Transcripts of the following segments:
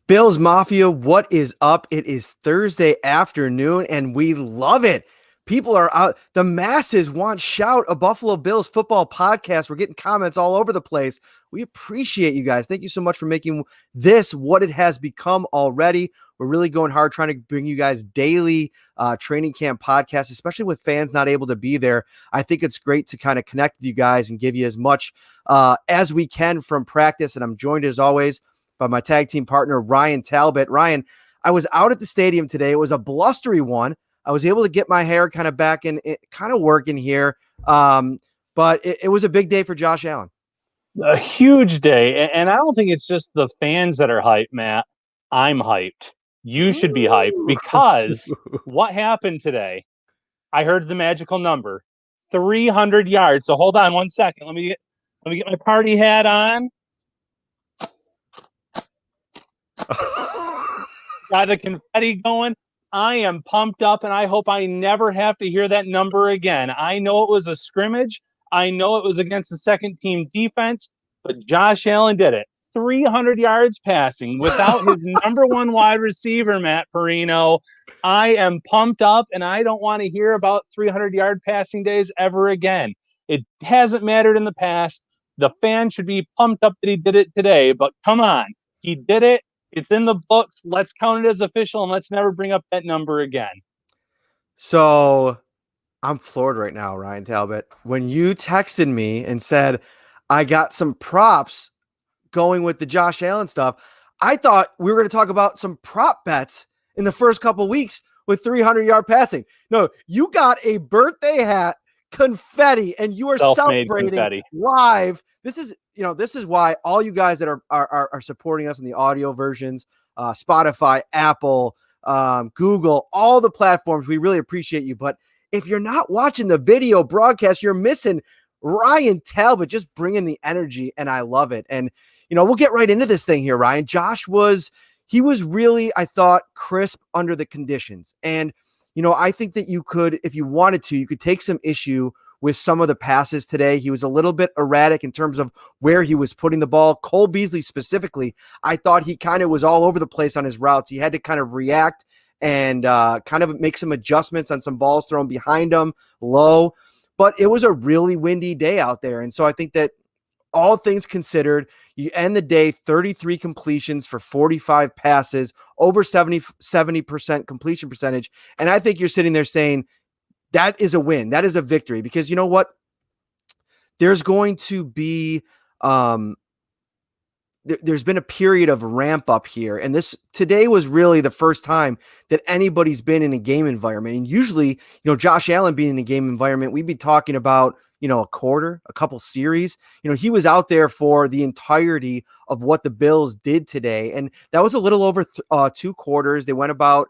Bills Mafia, what is up? It is Thursday afternoon, and we love it. People are out. The masses want Shout, a Buffalo Bills football podcast. We're getting comments all over the place. We appreciate you guys. Thank you so much for making this what it has become already. We're really going hard trying to bring you guys daily training camp podcasts, especially with fans not able to be there. I think it's great to kind of connect with you guys and give you as much as we can from practice. And I'm joined as always by my tag team partner, Ryan Talbot. Ryan, I was out at the stadium today. It was a blustery one. I was able to get my hair kind of back in, kind of working here. But it was a big day for Josh Allen. A huge day. And I don't think it's just the fans that are hyped, Matt. I'm hyped. You should be hyped because what happened today? I heard the magical number, 300 yards. So hold on one second. Let me get my party hat on. Got the confetti going. I am pumped up, and I hope I never have to hear that number again. I know it was a scrimmage. I know it was against the second-team defense, but Josh Allen did it. 300 yards passing without his number one wide receiver, Matt Parrino. I am pumped up, and I don't want to hear about 300-yard passing days ever again. It hasn't mattered in the past. The fans should be pumped up that he did it today, but come on. He did it. It's in the books. Let's count it as official, and let's never bring up that number again. So I'm floored right now, Ryan Talbot. When you texted me and said, I got some props going with the Josh Allen stuff, I thought we were going to talk about some prop bets in the first couple of weeks with 300-yard passing. No, you got a birthday hat, confetti, and you are Self-made celebrating confetti. live. This is why all you guys that are supporting us in the audio versions, Spotify, Apple, Google, all the platforms, we really appreciate you. But if you're not watching the video broadcast, you're missing Ryan Talbot just bringing the energy, and I love it. And we'll get right into this thing here, Ryan. Josh was really, I thought, crisp under the conditions. And I think that you could, if you wanted to, you could take some issue with some of the passes today. He was a little bit erratic in terms of where he was putting the ball. Cole Beasley specifically, I thought he kind of was all over the place on his routes. He had to kind of react and kind of make some adjustments on some balls thrown behind him low. But it was a really windy day out there. And so I think that all things considered, you end the day 33 completions for 45 passes, over 70% completion percentage. And I think you're sitting there saying, that is a win. That is a victory, because you know what? There's going to be there's been a period of ramp up here. And today was really the first time that anybody's been in a game environment. And usually, Josh Allen being in a game environment, we'd be talking about, a quarter, a couple series. He was out there for the entirety of what the Bills did today. And that was a little over 2 quarters. They went about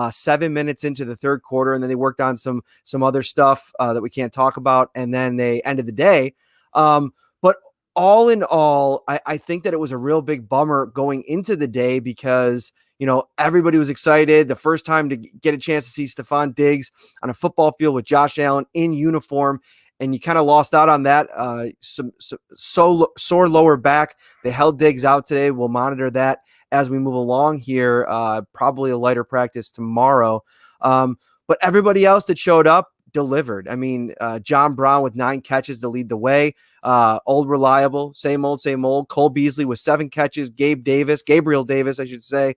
7 minutes into the third quarter, and then they worked on some other stuff that we can't talk about, and then they ended the day. But all in all, I think that it was a real big bummer going into the day because everybody was excited. The first time to get a chance to see Stephon Diggs on a football field with Josh Allen in uniform, and you kind of lost out on that. Some sore lower back. They held Diggs out today. We'll monitor that as we move along here, probably a lighter practice tomorrow. But everybody else that showed up delivered. I mean, John Brown with 9 catches to lead the way. Old reliable, same old. Cole Beasley with 7 catches. Gabriel Davis, I should say,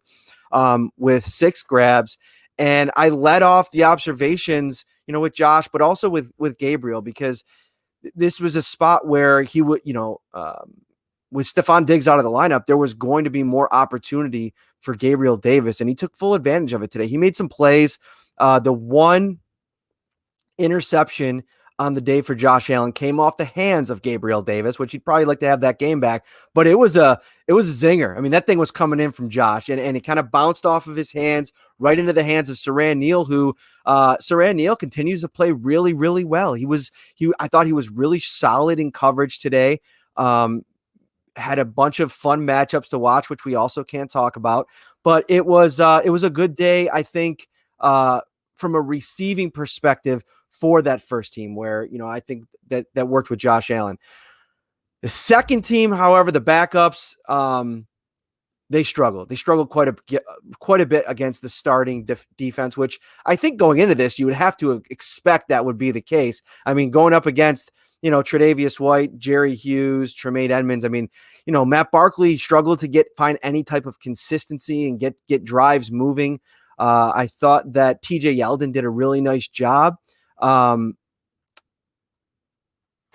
with 6 grabs. And I led off the observations, with Josh, but also with Gabriel, because this was a spot where he would, with Stephon Diggs out of the lineup, there was going to be more opportunity for Gabriel Davis, and he took full advantage of it today. He made some plays. The one interception on the day for Josh Allen came off the hands of Gabriel Davis, which he'd probably like to have that game back, but it was a zinger. I mean, that thing was coming in from Josh, and it kind of bounced off of his hands right into the hands of Siran Neal, who Siran Neal continues to play really, really well. I thought he was really solid in coverage today. Had a bunch of fun matchups to watch, which we also can't talk about, but it was a good day, I think, from a receiving perspective for that first team, where, I think that worked with Josh Allen. The second team, however, the backups, They struggled. They struggled quite a bit against the starting defense, which I think going into this, you would have to expect that would be the case. I mean, going up against, Tre'Davious White, Jerry Hughes, Tremaine Edmonds. I mean, Matt Barkley struggled to find any type of consistency and get drives moving. I thought that TJ Yeldon did a really nice job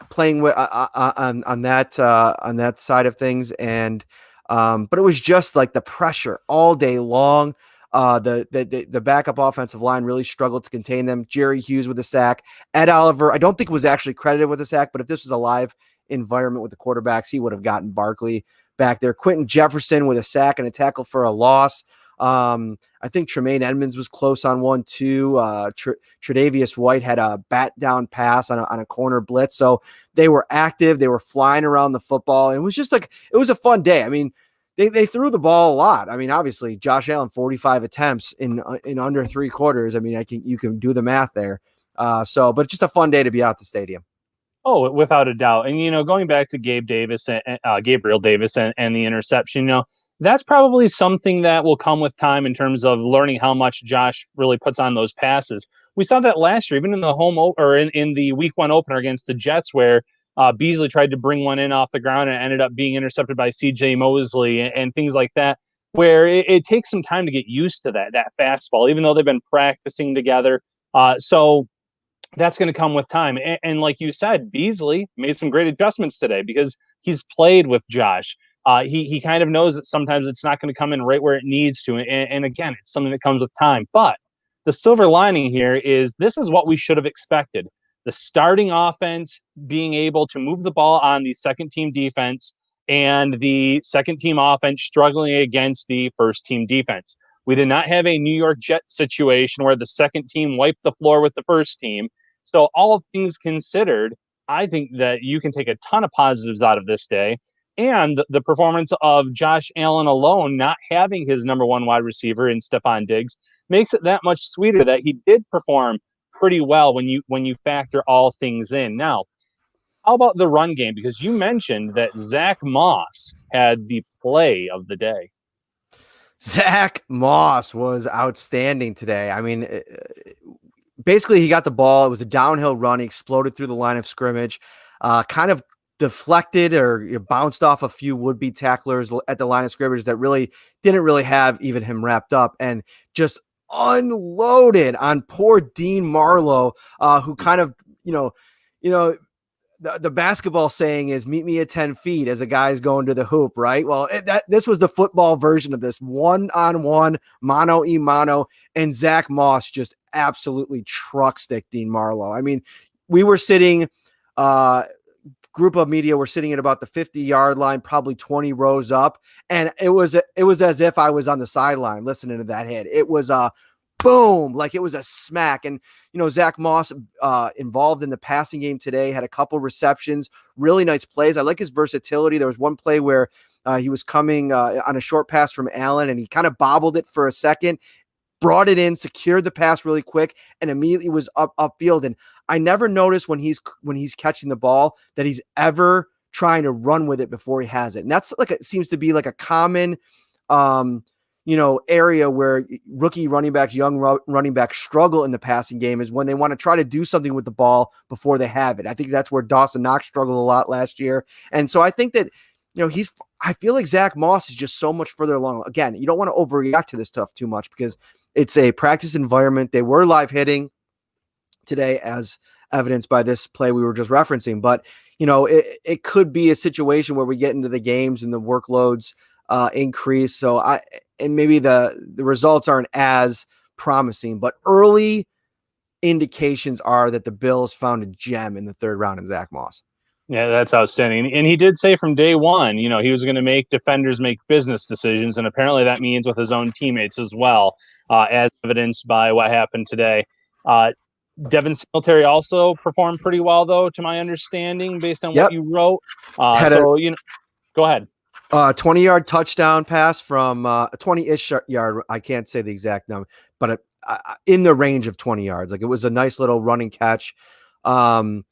playing with on that side of things, and but it was just like the pressure all day long. The backup offensive line really struggled to contain them. Jerry Hughes with a sack. Ed Oliver, I don't think was actually credited with a sack, but if this was a live environment with the quarterbacks, he would have gotten Barkley back there. Quentin Jefferson with a sack and a tackle for a loss. I think Tremaine Edmonds was close on one too. Tre'Davious White had a bat down pass on a corner blitz. So they were active. They were flying around the football. And it was just it was a fun day. I mean, they threw the ball a lot. I mean, obviously Josh Allen, 45 attempts in under 3 quarters. I mean, you can do the math there. But just a fun day to be out the stadium. Oh, without a doubt. And, going back to Gabriel Davis and the interception, that's probably something that will come with time in terms of learning how much Josh really puts on those passes. We saw that last year, even in the in the week 1 opener against the Jets, where Beasley tried to bring one in off the ground and ended up being intercepted by CJ Mosley and things like that, where it takes some time to get used to that fastball, even though they've been practicing together. So that's going to come with time. And like you said, Beasley made some great adjustments today because he's played with Josh. He kind of knows that sometimes it's not going to come in right where it needs to. And again, it's something that comes with time. But the silver lining here is this is what we should have expected. The starting offense being able to move the ball on the second team defense and the second team offense struggling against the first team defense. We did not have a New York Jets situation where the second team wiped the floor with the first team. So all things considered, I think that you can take a ton of positives out of this day. And the performance of Josh Allen alone, not having his number 1 wide receiver in Stephon Diggs, makes it that much sweeter that he did perform pretty well when you factor all things in. Now, how about the run game? Because you mentioned that Zach Moss had the play of the day. Zach Moss was outstanding today. I mean, basically he got the ball. It was a downhill run. He exploded through the line of scrimmage, kind of deflected or bounced off a few would-be tacklers at the line of scrimmage that didn't really have even him wrapped up, and just unloaded on poor Dean Marlowe, who kind of, the basketball saying is meet me at 10 feet as a guy's going to the hoop, right? Well, this was the football version of this, one-on-one, mano-a-mano, and Zach Moss just absolutely truck stick Dean Marlowe. I mean, we were sitting, group of media were sitting at about the 50-yard line, probably 20 rows up. And it was as if I was on the sideline listening to that hit. It was a boom, like it was a smack. And, Zach Moss involved in the passing game today, had a couple receptions, really nice plays. I like his versatility. There was one play where he was coming on a short pass from Allen, and he kind of bobbled it for a second, brought it in, secured the pass really quick, and immediately was upfield. And I never noticed when he's catching the ball that he's ever trying to run with it before he has it. And that's it seems to be like a common, area where rookie running backs, young running backs struggle in the passing game, is when they want to try to do something with the ball before they have it. I think that's where Dawson Knox struggled a lot last year. And so I think that, I feel like Zach Moss is just so much further along. Again, you don't want to overreact to this stuff too much because it's a practice environment. They were live hitting today, as evidenced by this play we were just referencing. But, it could be a situation where we get into the games and the workloads increase. So maybe the results aren't as promising, but early indications are that the Bills found a gem in the 3rd round in Zach Moss. Yeah, that's outstanding. And he did say from day one, he was going to make defenders make business decisions. And apparently that means with his own teammates as well, as evidenced by what happened today. Devin Singletary also performed pretty well, though, to my understanding, based on what you wrote. Go ahead. 20-yard touchdown pass from 20-ish yard. I can't say the exact number, but in the range of 20 yards. Like, it was a nice little running catch. But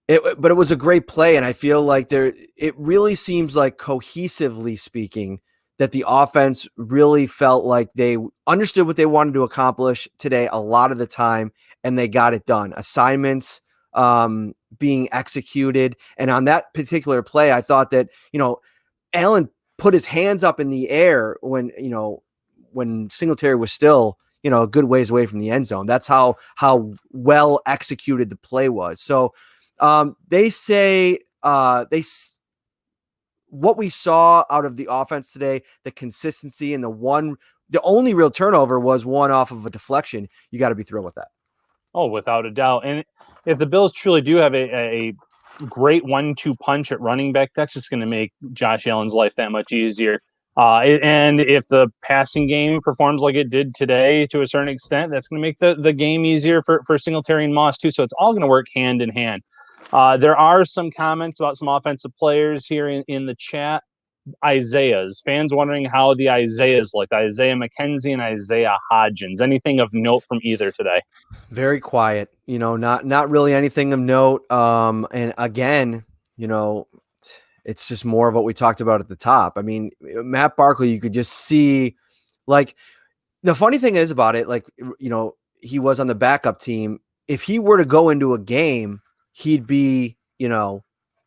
it was a great play, and I feel like it really seems like, cohesively speaking, that the offense really felt like they understood what they wanted to accomplish today a lot of the time, and they got it done. Assignments being executed. And on that particular play, I thought that, Allen put his hands up in the air when Singletary was still, a good ways away from the end zone. That's how well executed the play was. So they say what we saw out of the offense today, the consistency, and the only real turnover was one off of a deflection. You got to be thrilled with that. Oh, without a doubt. And if the Bills truly do have a great 1-2 punch at running back, that's just going to make Josh Allen's life that much easier. And if the passing game performs like it did today to a certain extent, that's going to make the game easier for Singletary and Moss too. So it's all going to work hand in hand. There are some comments about some offensive players here in the chat. Isaiah's fans wondering how the Isaiahs looked. Isaiah McKenzie and Isaiah Hodgins. Anything of note from either today? Very quiet, not really anything of note. And again, it's just more of what we talked about at the top. I mean, Matt Barkley, you could just see, like, the funny thing is about it, like, he was on the backup team. If he were to go into a game, he'd be,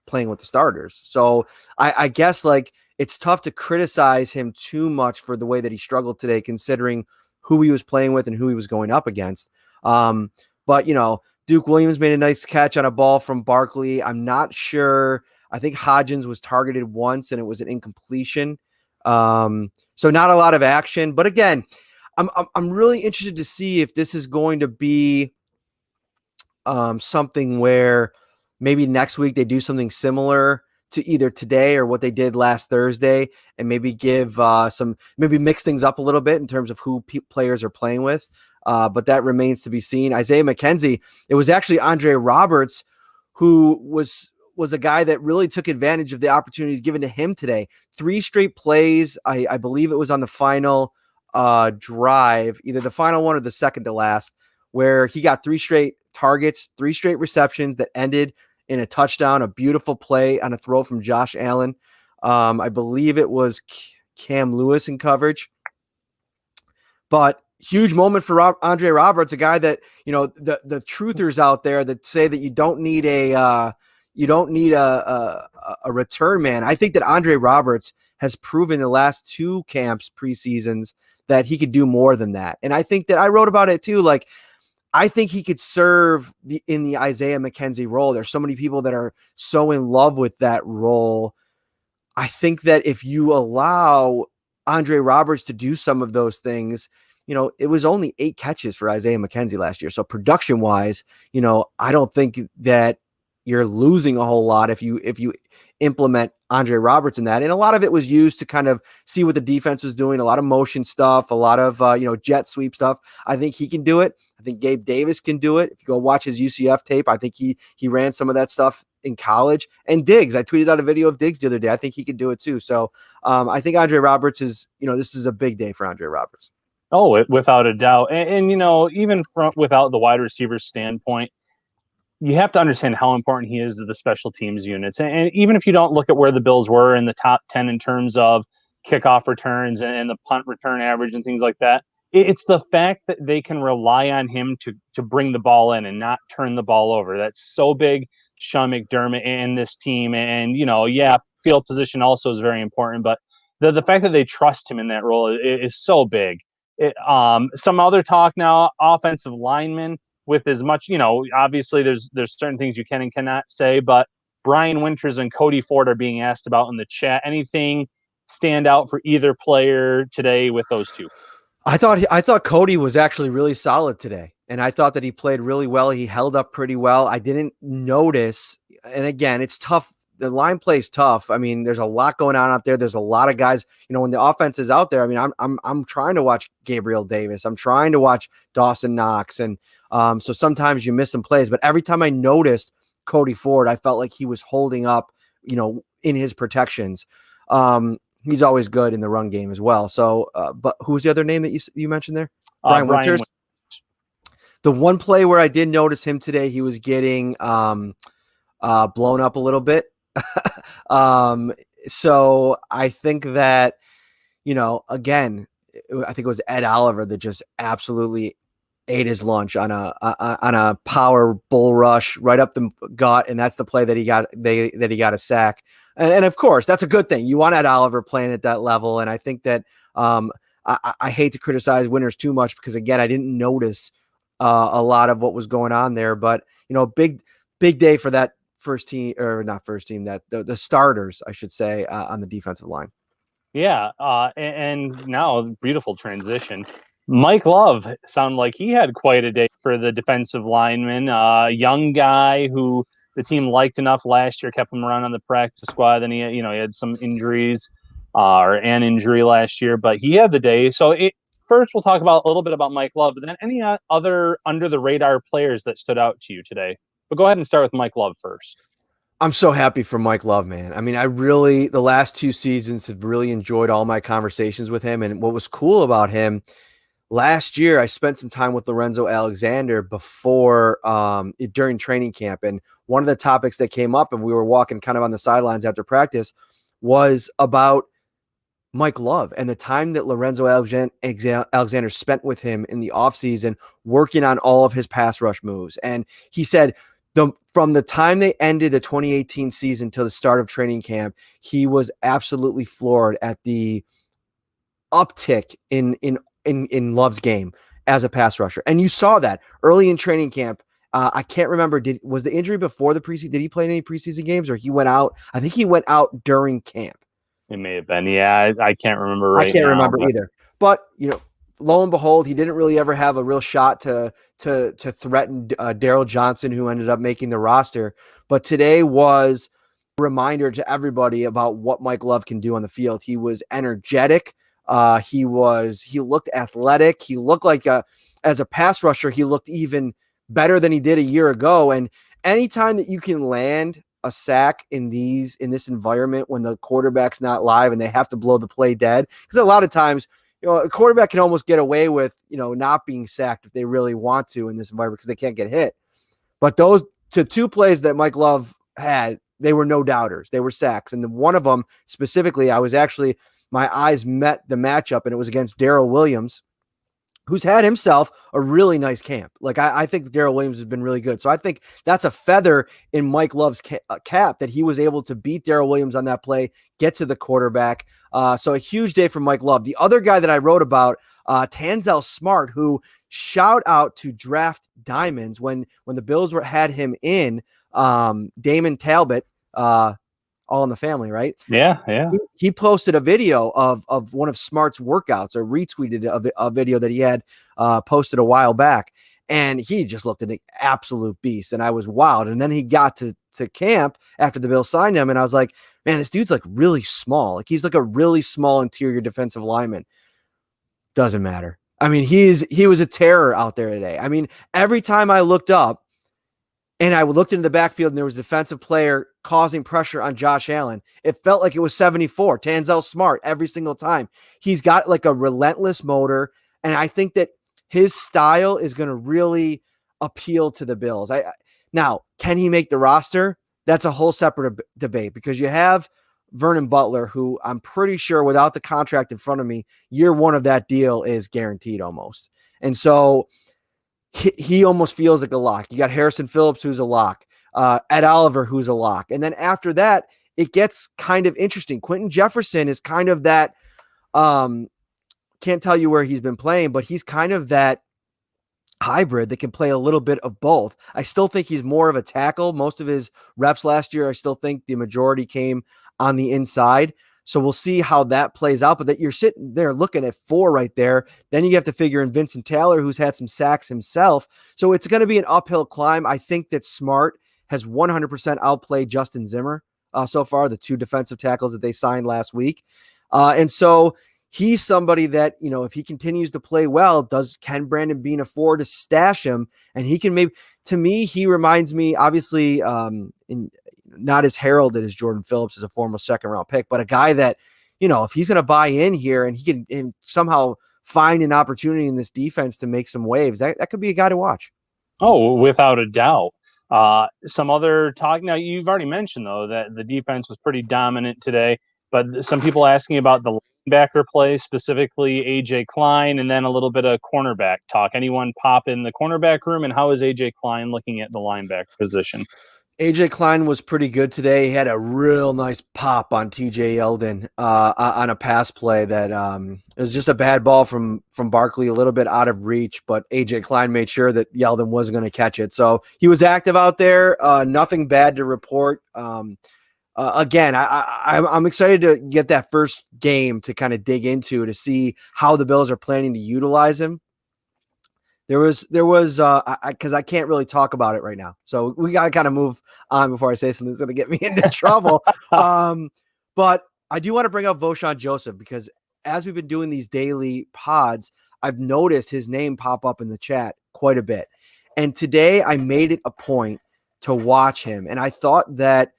playing with the starters. So I guess, like, it's tough to criticize him too much for the way that he struggled today, considering who he was playing with and who he was going up against. But, Duke Williams made a nice catch on a ball from Barkley. I'm not sure. I think Hodgins was targeted once and it was an incompletion. So not a lot of action, but again, I'm really interested to see if this is going to be something where maybe next week they do something similar to either today or what they did last Thursday, and maybe give maybe mix things up a little bit in terms of who players are playing with. But that remains to be seen. Isaiah McKenzie, it was actually Andre Roberts who was a guy that really took advantage of the opportunities given to him today. 3 straight plays. I believe it was on the final drive, either the final one or the second to last, where he got 3 straight targets, 3 straight receptions that ended in a touchdown, a beautiful play on a throw from Josh Allen. I believe it was Cam Lewis in coverage. But huge moment for Andre Roberts, a guy that, the truthers out there that say that you don't need a return man. I think that Andre Roberts has proven the last 2 camps preseasons that he could do more than that. And I think that I wrote about it too. Like, I think he could serve in the Isaiah McKenzie role. There's so many people that are so in love with that role. I think that if you allow Andre Roberts to do some of those things, it was only 8 catches for Isaiah McKenzie last year. So production wise, I don't think that you're losing a whole lot if you implement Andre Roberts in that. And a lot of it was used to kind of see what the defense was doing, a lot of motion stuff, a lot of, jet sweep stuff. I think he can do it. I think Gabe Davis can do it. If you go watch his UCF tape, I think he ran some of that stuff in college. And Diggs, I tweeted out a video of Diggs the other day. I think he can do it too. So I think Andre Roberts is, this is a big day for Andre Roberts. Oh, without a doubt. And even without the wide receiver standpoint, you have to understand how important he is to the special teams units. And even if you don't look at where the Bills were in the top 10 in terms of kickoff returns and the punt return average and things like that, it's the fact that they can rely on him to bring the ball in and not turn the ball over. That's so big, Sean McDermott and this team. And, field position also is very important. But the fact that they trust him in that role is so big. Some other talk now, offensive linemen. With as much, obviously there's certain things you can and cannot say, but Brian Winters and Cody Ford are being asked about in the chat. Anything stand out for either player today with those two? I thought Cody was actually really solid today, and I thought that he played really well. He held up pretty well. I didn't notice, and again, it's tough. The line play is tough. I mean, there's a lot going on out there. There's a lot of guys, when the offense is out there. I mean, I'm trying to watch Gabriel Davis. I'm trying to watch Dawson Knox, and so sometimes you miss some plays. But every time I noticed Cody Ford, I felt like he was holding up, in his protections. He's always good in the run game as well. So, but who's the other name that you mentioned there? Brian Winters. The one play where I did notice him today, he was getting blown up a little bit. So I think that, again, I think it was Ed Oliver that just absolutely ate his lunch on a power bull rush right up the gut, and that's the play that he got a sack. And of course, that's a good thing. You want Ed Oliver playing at that level, and I think that I hate to criticize Winters too much because again, I didn't notice a lot of what was going on there. But big day for that first team, or not first team, that the starters, I should say, on the defensive line. Yeah, and now beautiful transition. Mike Love sounded like he had quite a day for the defensive lineman. Young guy who the team liked enough last year, kept him around on the practice squad. Then he had some injuries or an injury last year, but he had the day. So first, we'll talk about a little bit about Mike Love, but then any other under the radar players that stood out to you today. But go ahead and start with Mike Love first. I'm so happy for Mike Love, man. I mean, the last 2 seasons have really enjoyed all my conversations with him. And what was cool about him last year, I spent some time with Lorenzo Alexander during training camp. And one of the topics that came up, and we were walking kind of on the sidelines after practice, was about Mike Love and the time that Lorenzo Alexander spent with him in the offseason working on all of his pass rush moves. And he said, from the time they ended the 2018 season till the start of training camp, he was absolutely floored at the uptick in Love's game as a pass rusher. And you saw that early in training camp. I can't remember, was the injury before the preseason? Did he play in any preseason games, or he went out? I think he went out during camp. It may have been. Yeah, I can't remember right now. I can't remember either. But, lo and behold, he didn't really ever have a real shot to threaten Daryl Johnson, who ended up making the roster. But today was a reminder to everybody about what Mike Love can do on the field. He was energetic. He looked athletic. He looked like as a pass rusher, he looked even better than he did a year ago. And anytime that you can land a sack in this environment when the quarterback's not live and they have to blow the play dead, because a lot of times, a quarterback can almost get away with, not being sacked if they really want to in this environment because they can't get hit. But those 2 plays that Mike Love had, they were no doubters. They were sacks. And one of them specifically, my eyes met the matchup, and it was against Darrell Williams, who's had himself a really nice camp. Like, I think Darrell Williams has been really good. So I think that's a feather in Mike Love's cap that he was able to beat Darrell Williams on that play, get to the quarterback. So a huge day for Mike Love. The other guy that I wrote about, Tanzel Smart, who shout out to Draft Diamonds when the Bills had him in, Damon Talbot, All in the Family, right? Yeah. He posted a video of one of Smart's workouts, or retweeted a video that he had posted a while back. And he just looked an absolute beast. And I was wowed. And then he got to camp after the Bills signed him. And I was like, man, this dude's like really small. Like, he's like a really small interior defensive lineman. Doesn't matter. I mean, he was a terror out there today. I mean, every time I looked up, and I looked into the backfield and there was a defensive player causing pressure on Josh Allen, it felt like it was 74, Tanzel Smart, every single time. He's got like a relentless motor, and I think that his style is going to really appeal to the Bills. Now, can he make the roster? That's a whole separate debate, because you have Vernon Butler, who I'm pretty sure, without the contract in front of me, year 1 of that deal is guaranteed almost. And so he almost feels like a lock. You got Harrison Phillips, who's a lock, Ed Oliver, who's a lock. And then after that, it gets kind of interesting. Quentin Jefferson is kind of that, can't tell you where he's been playing, but he's kind of that hybrid that can play a little bit of both. I still think he's more of a tackle. Most of his reps last year, I still think the majority came on the inside. So we'll see how that plays out. But that you're sitting there looking at 4 right there. Then you have to figure in Vincent Taylor, who's had some sacks himself. So it's going to be an uphill climb. I think that Smart has 100% outplayed Justin Zimmer so far, the 2 defensive tackles that they signed last week. And so he's somebody that, if he continues to play well, can Brandon Beane afford to stash him? And he can maybe, to me, he reminds me, obviously, not as heralded as Jordan Phillips as a former 2nd-round pick, but a guy that, if he's going to buy in here and he can somehow find an opportunity in this defense to make some waves, that could be a guy to watch. Oh, without a doubt. Some other talk. Now, you've already mentioned, though, that the defense was pretty dominant today, but some people asking about the linebacker play, specifically AJ Klein, and then a little bit of cornerback talk. Anyone pop in the cornerback room, and how is AJ Klein looking at the linebacker position? AJ Klein was pretty good today. He had a real nice pop on TJ Yeldon on a pass play that it was just a bad ball from Barkley, a little bit out of reach, but AJ Klein made sure that Yeldon wasn't going to catch it. So he was active out there. Nothing bad to report. Again, I'm excited to get that first game to kind of dig into to see how the Bills are planning to utilize him. There was because I can't really talk about it right now, so we got to kind of move on before I say something that's going to get me into trouble. But I do want to bring up Voshon Joseph because as we've been doing these daily pods, I've noticed his name pop up in the chat quite a bit, and today I made it a point to watch him, and I thought that,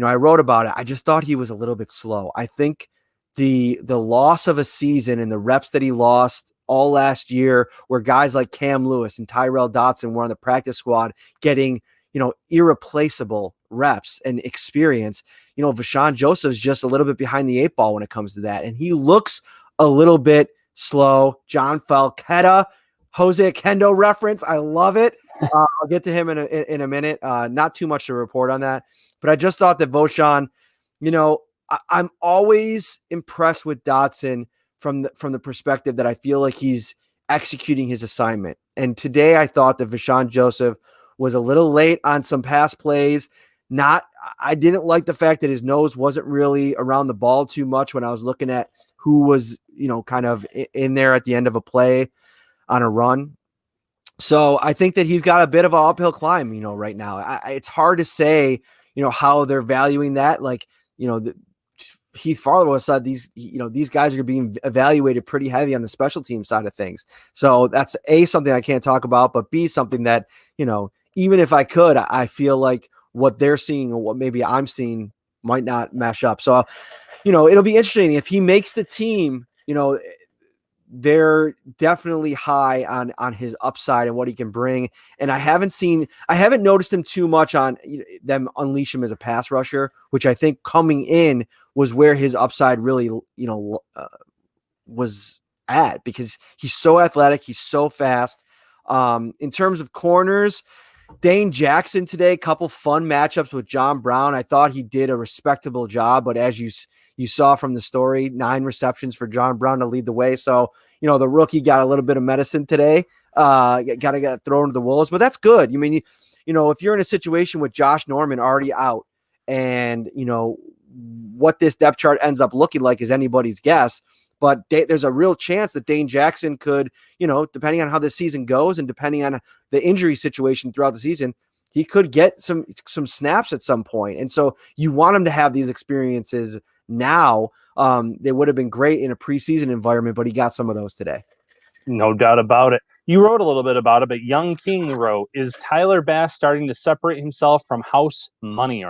I wrote about it. I just thought he was a little bit slow. I think the loss of a season and the reps that he lost all last year, where guys like Cam Lewis and Tyrell Dotson were on the practice squad getting, irreplaceable reps and experience. Voshon Joseph's just a little bit behind the eight ball when it comes to that. And he looks a little bit slow. John Falcetta, Jose Kendo reference. I love it. I'll get to him in a minute. Not too much to report on that, but I just thought that Voshon, I'm always impressed with Dotson from the perspective that I feel like he's executing his assignment. And today I thought that Voshon Joseph was a little late on some pass plays. I didn't like the fact that his nose wasn't really around the ball too much when I was looking at who was, kind of in there at the end of a play on a run. So I think that he's got a bit of an uphill climb, right now. It's hard to say, how they're valuing that. Like, Heath Farwell said these guys are being evaluated pretty heavy on the special team side of things. So that's A, something I can't talk about, but B, something that, even if I could, I feel like what they're seeing or what maybe I'm seeing might not mesh up. So, it'll be interesting if he makes the team, they're definitely high on his upside and what he can bring. And I haven't noticed him too much on them unleash him as a pass rusher, which I think coming in was where his upside really, was at, because he's so athletic. He's so fast. In terms of corners, Dane Jackson today, couple fun matchups with John Brown. I thought he did a respectable job, but as you saw from the story, 9 receptions for John Brown to lead the way. So, the rookie got a little bit of medicine today. Got to get thrown to the wolves, but that's good. If you're in a situation with Josh Norman already out and, what this depth chart ends up looking like is anybody's guess, but there's a real chance that Dane Jackson could, depending on how this season goes and depending on the injury situation throughout the season, he could get some snaps at some point. And so you want him to have these experiences now. They would have been great in a preseason environment, but he got some of those today. No doubt about it. You wrote a little bit about it, but Young King wrote, is Tyler Bass starting to separate himself from house money?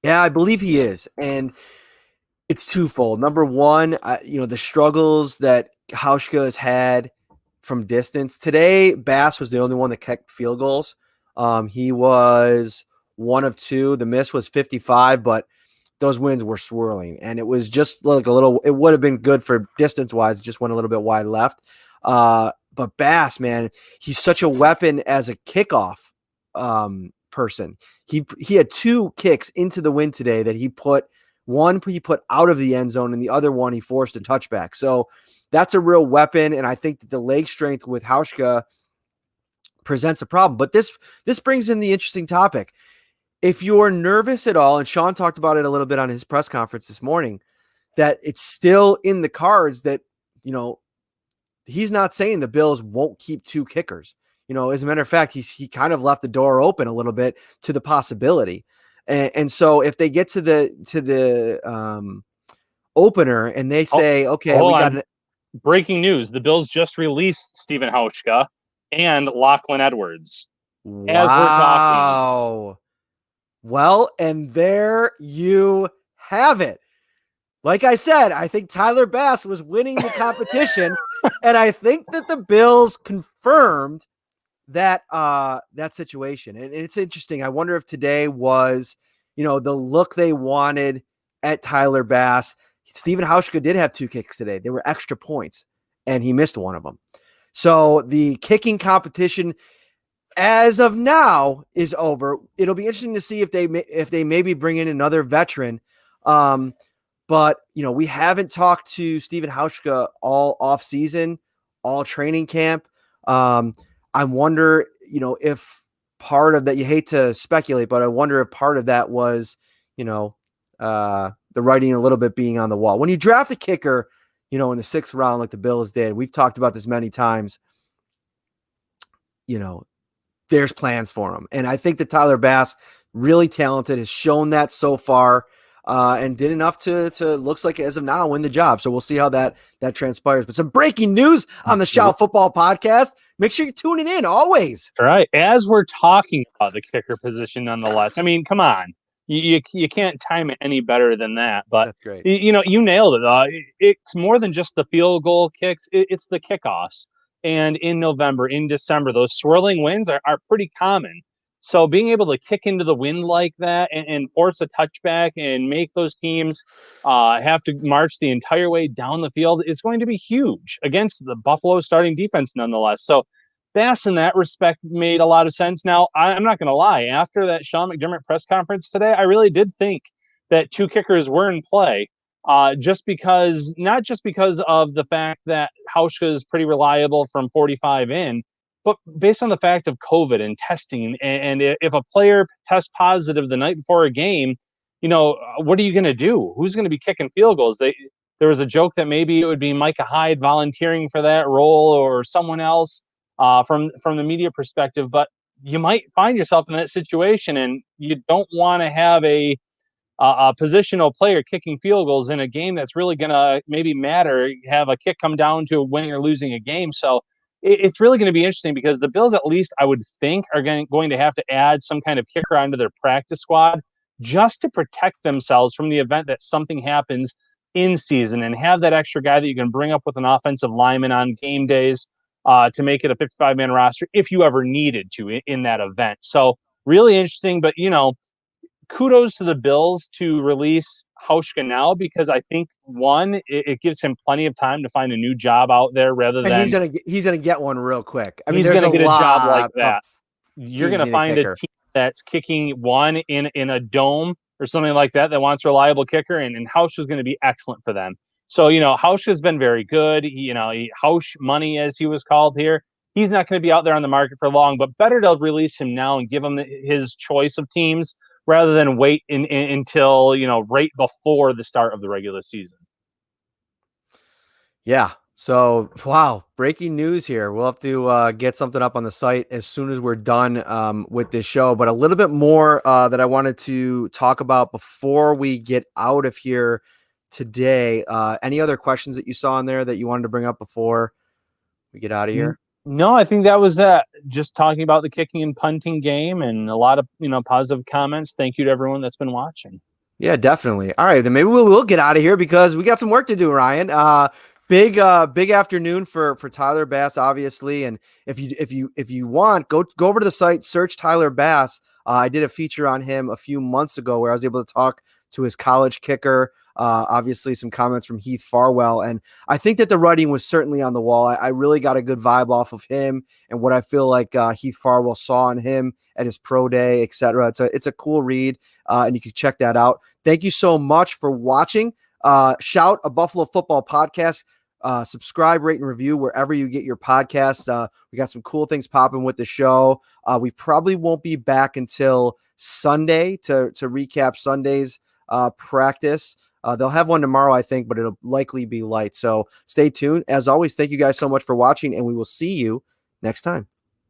Yeah, I believe he is. And it's twofold. Number one, the struggles that Hauschka has had from distance. Today, Bass was the only one that kicked field goals. He was 1 of 2. The miss was 55, but those winds were swirling. And it was just like it would have been good for distance-wise. Just went a little bit wide left. But Bass, man, he's such a weapon as a kickoff person. He had 2 kicks into the wind today that he put out of the end zone, and the other one he forced a touchback. So that's a real weapon, and I think that the leg strength with Hauschka presents a problem. But this brings in the interesting topic. If you're nervous at all, and Sean talked about it a little bit on his press conference this morning, that it's still in the cards that, he's not saying the Bills won't keep 2 kickers. As a matter of fact, he kind of left the door open a little bit to the possibility. And so if they get to the opener and they say, okay, we got breaking news. The Bills just released Stephen Hauschka and Lachlan Edwards. Wow. As we're talking. Well, and there you have it. Like I said, I think Tyler Bass was winning the competition, and I think that the Bills confirmed that situation. And it's interesting. I wonder if today was, the look they wanted at Tyler Bass. Steven Hauschka did have 2 kicks today. They were extra points, and he missed one of them. So the kicking competition, as of now, is over. It'll be interesting to see if they maybe bring in another veteran. But we haven't talked to Steven Hauschka all off season, all training camp. I wonder, if part of that, you hate to speculate, but I wonder if part of that was, the writing a little bit being on the wall. When you draft a kicker, in the 6th round, like the Bills did, we've talked about this many times, there's plans for him. And I think that Tyler Bass, really talented, has shown that so far, and did enough to looks like as of now win the job. So we'll see how that transpires. But some breaking news on the Shout Football Podcast. Make sure you're tuning in always. All right. As we're talking about the kicker position, nonetheless, I mean, come on. You can't time it any better than that. But that's great. You nailed it. It's more than just the field goal kicks. It's the kickoffs. And in November, in December, those swirling winds are pretty common. So being able to kick into the wind like that and force a touchback and make those teams have to march the entire way down the field is going to be huge against the Buffalo starting defense, nonetheless. So Bass, in that respect, made a lot of sense. Now, I'm not going to lie. After that Sean McDermott press conference today, I really did think that 2 kickers were in play. Not just because of the fact that Hauschka is pretty reliable from 45 in, but based on the fact of COVID and testing. And if a player tests positive the night before a game, what are you going to do? Who's going to be kicking field goals? There was a joke that maybe it would be Micah Hyde volunteering for that role or someone else from the media perspective. But you might find yourself in that situation, and you don't want to have a positional player kicking field goals in a game that's really going to maybe matter, have a kick come down to winning or losing a game. So it's really going to be interesting because the Bills, at least I would think, are going to have to add some kind of kicker onto their practice squad just to protect themselves from the event that something happens in season, and have that extra guy that you can bring up with an offensive lineman on game days to make it a 55-man roster if you ever needed to in that event. So really interesting, but kudos to the Bills to release Hauschka now, because I think, one, it gives him plenty of time to find a new job out there rather than he's gonna get one real quick. I mean, he's there's going to get a job like of that. You're going to find a team that's kicking one in a dome or something like that wants a reliable kicker, and Hauschka's going to be excellent for them. So, Hauschka's been very good. Hausch money, as he was called here. He's not going to be out there on the market for long, but better to release him now and give him his choice of teams rather than wait until, right before the start of the regular season. Yeah. So, wow, breaking news here. We'll have to get something up on the site as soon as we're done with this show. But a little bit more that I wanted to talk about before we get out of here today. Any other questions that you saw in there that you wanted to bring up before we get out of here? No, I think that was just talking about the kicking and punting game, and a lot of positive comments. Thank you to everyone that's been watching. Yeah, definitely. All right, then maybe we'll get out of here because we got some work to do, Ryan. Big afternoon for Tyler Bass, obviously. And if you want, go over to the site, search Tyler Bass. I did a feature on him a few months ago where I was able to talk to his college kicker. Obviously some comments from Heath Farwell. And I think that the writing was certainly on the wall. I really got a good vibe off of him and what I feel like Heath Farwell saw in him at his pro day, etc. It's a cool read, and you can check that out. Thank you so much for watching. Shout, a Buffalo football podcast. Subscribe, rate, and review wherever you get your podcasts. We got some cool things popping with the show. We probably won't be back until Sunday to recap Sunday's practice. They'll have one tomorrow, I think, but it'll likely be light. So stay tuned. As always, thank you guys so much for watching, and we will see you next time.